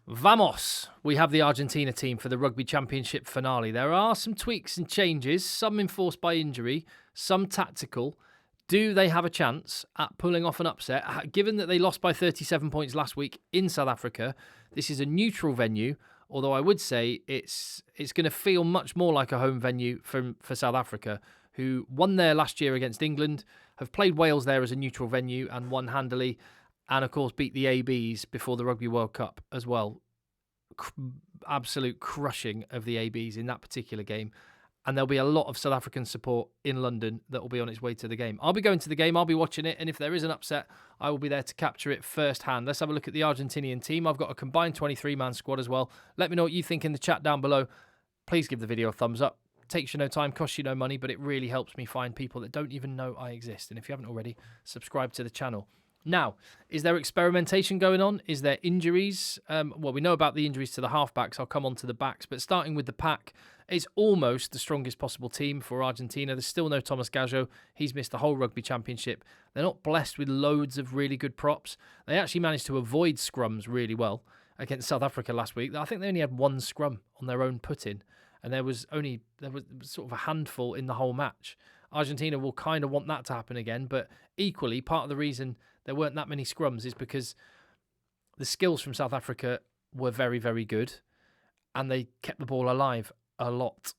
Vamos! We have the Argentina team for the Rugby Championship finale. There are some tweaks and changes, some enforced by injury, some tactical. Do they have a chance at pulling off an upset? Given that they lost by 37 points last week in South Africa, this is a neutral venue, although I would say it's going to feel much more like a home venue for South Africa, who won there last year against England, have played Wales there as a neutral venue and won handily, and of course beat the ABs before the Rugby World Cup as well. Absolute crushing of the ABs in that particular game. And there'll be a lot of South African support in London that will be on its way to the game. I'll be going to the game, I'll be watching it, and if there is an upset, I will be there to capture it firsthand. Let's have a look at the Argentinian team. I've got a combined 23-man squad as well. Let me know what you think in the chat down below. Please give the video a thumbs up. Takes you no time, costs you no money, but it really helps me find people that don't even know I exist. And if you haven't already, subscribe to the channel. Now, is there experimentation going on? Is there injuries? Well, we know about the injuries to the halfbacks. I'll come on to the backs. But starting with the pack, it's almost the strongest possible team for Argentina. There's still no Thomas Gajo. He's missed the whole Rugby Championship. They're not blessed with loads of really good props. They actually managed to avoid scrums really well against South Africa last week. I think they only had one scrum on their own put-in. And there was sort of a handful in the whole match. Argentina will kind of want that to happen again. But equally, part of the reason there weren't that many scrums is because the skills from South Africa were very, very good. And they kept the ball alive a lot.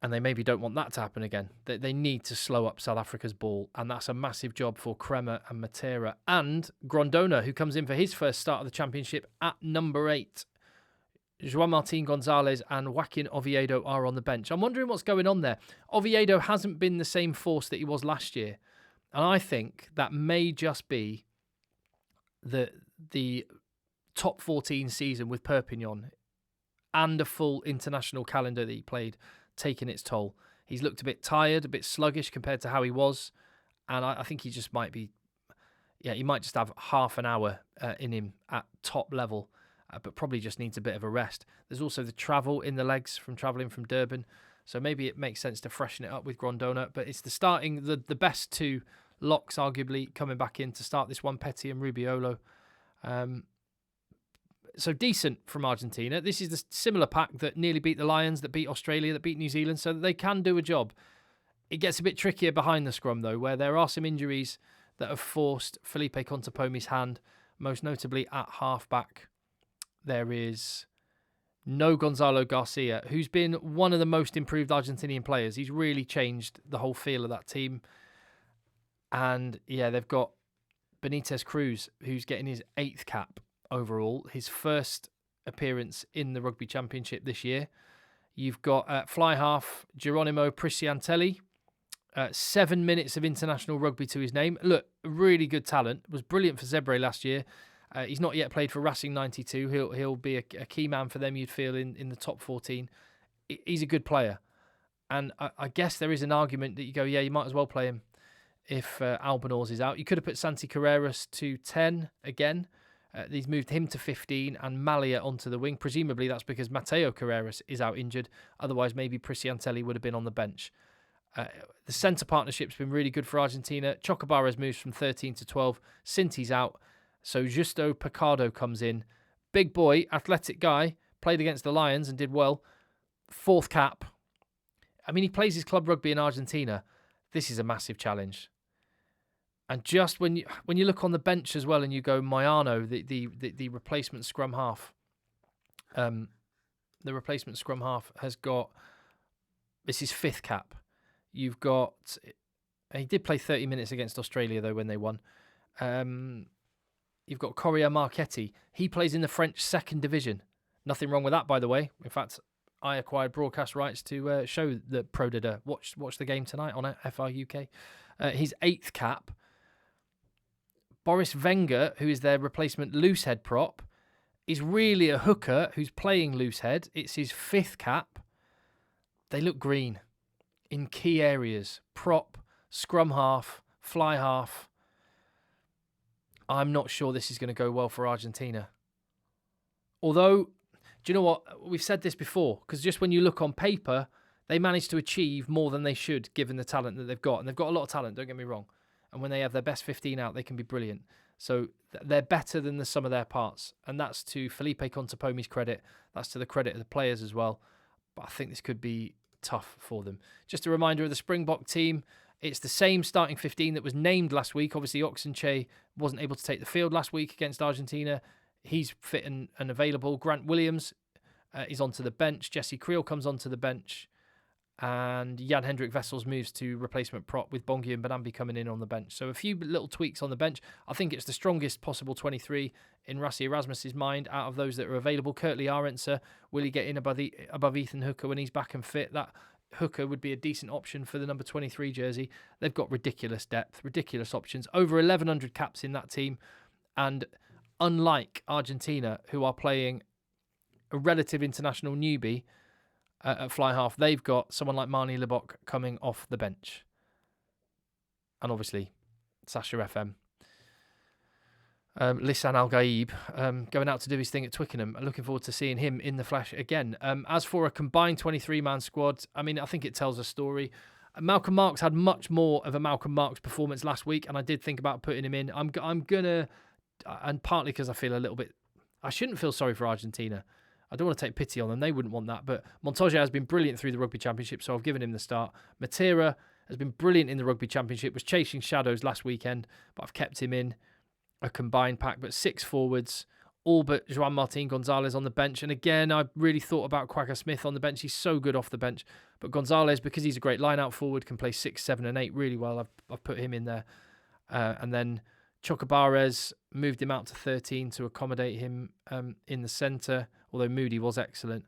And they maybe don't want that to happen again. They need to slow up South Africa's ball. And that's a massive job for Kremer and Matera. And Grondona, who comes in for his first start of the championship at number 8. João Martin Gonzalez and Joaquin Oviedo are on the bench. I'm wondering what's going on there. Oviedo hasn't been the same force that he was last year. And I think that may just be the top 14 season with Perpignan and a full international calendar that he played taking its toll. He's looked a bit tired, a bit sluggish compared to how he was. And I think he just might be, he might just have half an hour in him at top level. But probably just needs a bit of a rest. There's also the travel in the legs from travelling from Durban. So maybe it makes sense to freshen it up with Grondona. But it's the best two locks, arguably, coming back in to start this one, Petty and Rubiolo. So decent from Argentina. This is the similar pack that nearly beat the Lions, that beat Australia, that beat New Zealand. So that they can do a job. It gets a bit trickier behind the scrum, though, where there are some injuries that have forced Felipe Contepomi's hand, most notably at halfback. There is no Gonzalo Garcia, who's been one of the most improved Argentinian players. He's really changed the whole feel of that team. And, they've got Benitez Cruz, who's getting his 8th cap overall, his first appearance in the Rugby Championship this year. You've got fly half Geronimo Prisciantelli, 7 minutes of international rugby to his name. Look, really good talent. Was brilliant for Zebre last year. He's not yet played for Racing 92. He'll be a key man for them, you'd feel, in the top 14. He's a good player. And I guess there is an argument that you go, you might as well play him if Albanese is out. You could have put Santi Carreras to 10 again. He's moved him to 15 and Malia onto the wing. Presumably that's because Mateo Carreras is out injured. Otherwise, maybe Prisciantelli would have been on the bench. The centre partnership's been really good for Argentina. Chocobares moves from 13 to 12. Cinti's out. So Justo Picado comes in. Big boy, athletic guy, played against the Lions and did well. 4th cap. I mean, he plays his club rugby in Argentina. This is a massive challenge. And just when you look on the bench as well and you go, Mayano, the replacement scrum half. The replacement scrum half has got, this is 5th cap. You've got, he did play 30 minutes against Australia though when they won. You've got Correa Marchetti. He plays in the French 2nd division. Nothing wrong with that, by the way. In fact, I acquired broadcast rights to show the Pro Dida. Watch the game tonight on FRUK. His 8th cap. Boris Wenger, who is their replacement loosehead prop, is really a hooker who's playing loosehead. It's his 5th cap. They look green in key areas. Prop, scrum half, fly half. I'm not sure this is going to go well for Argentina. Although, do you know what? We've said this before, because just when you look on paper, they managed to achieve more than they should, given the talent that they've got. And they've got a lot of talent, don't get me wrong. And when they have their best 15 out, they can be brilliant. So they're better than the sum of their parts. And that's to Felipe Contepomi's credit. That's to the credit of the players as well. But I think this could be tough for them. Just a reminder of the Springbok team. It's the same starting 15 that was named last week. Obviously, Oxenche wasn't able to take the field last week against Argentina. He's fit and available. Grant Williams is onto the bench. Jesse Creel comes onto the bench. And Jan-Hendrik Wessels moves to replacement prop with Bongi and Banambi coming in on the bench. So a few little tweaks on the bench. I think it's the strongest possible 23 in Rassi Erasmus's mind out of those that are available. Kurtley Arendse, will he get in above Ethan Hooker when he's back and fit? That Hooker would be a decent option for the number 23 jersey. They've got ridiculous depth, ridiculous options. Over 1,100 caps in that team. And unlike Argentina, who are playing a relative international newbie, at fly half, they've got someone like Marnie Libok coming off the bench. And obviously, Sasha FM. Lisan Al-Gaib going out to do his thing at Twickenham. I'm looking forward to seeing him in the flesh again. As for a combined 23-man squad, I mean, I think it tells a story. Malcolm Marks had much more of a Malcolm Marks performance last week, and I did think about putting him in. I'm going to, and partly because I feel a little bit, I shouldn't feel sorry for Argentina. I don't want to take pity on them. They wouldn't want that. But Montoya has been brilliant through the Rugby Championship, so I've given him the start. Matera has been brilliant in the Rugby Championship, was chasing shadows last weekend, but I've kept him in a combined pack. But 6 forwards, all but Joan Martin Gonzalez on the bench. And again, I really thought about Quagga Smith on the bench. He's so good off the bench. But Gonzalez, because he's a great line-out forward, can play 6, 7 and 8 really well. I've put him in there. And then Chocobares, moved him out to 13 to accommodate him in the centre, although Moody was excellent.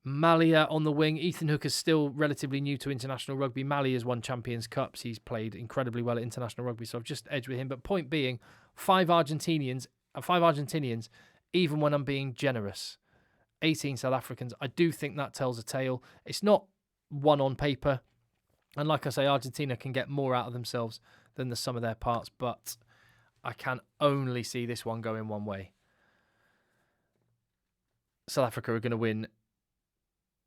Malia on the wing. Ethan Hooker's still relatively new to international rugby. Mali has won Champions Cups. He's played incredibly well at international rugby, so I've just edged with him. But point being, 5 Argentinians, even when I'm being generous. 18 South Africans. I do think that tells a tale. It's not one on paper. And like I say, Argentina can get more out of themselves than the sum of their parts, but I can only see this one going one way. South Africa are going to win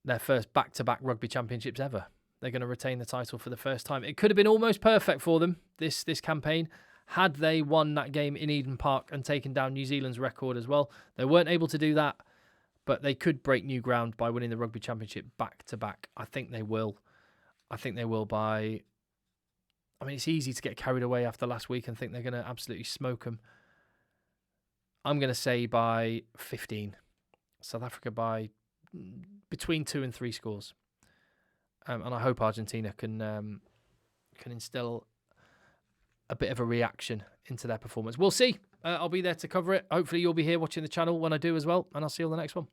their first back-to-back rugby championships ever. They're going to retain the title for the first time. It could have been almost perfect for them, this campaign, had they won that game in Eden Park and taken down New Zealand's record as well. They weren't able to do that, but they could break new ground by winning the rugby championship back-to-back. I think they will. I think they will by... I mean, it's easy to get carried away after last week and think they're going to absolutely smoke them. I'm going to say by 15. South Africa by between 2 and 3 scores. And I hope Argentina can instill a bit of a reaction into their performance. We'll see. I'll be there to cover it. Hopefully you'll be here watching the channel when I do as well. And I'll see you on the next one.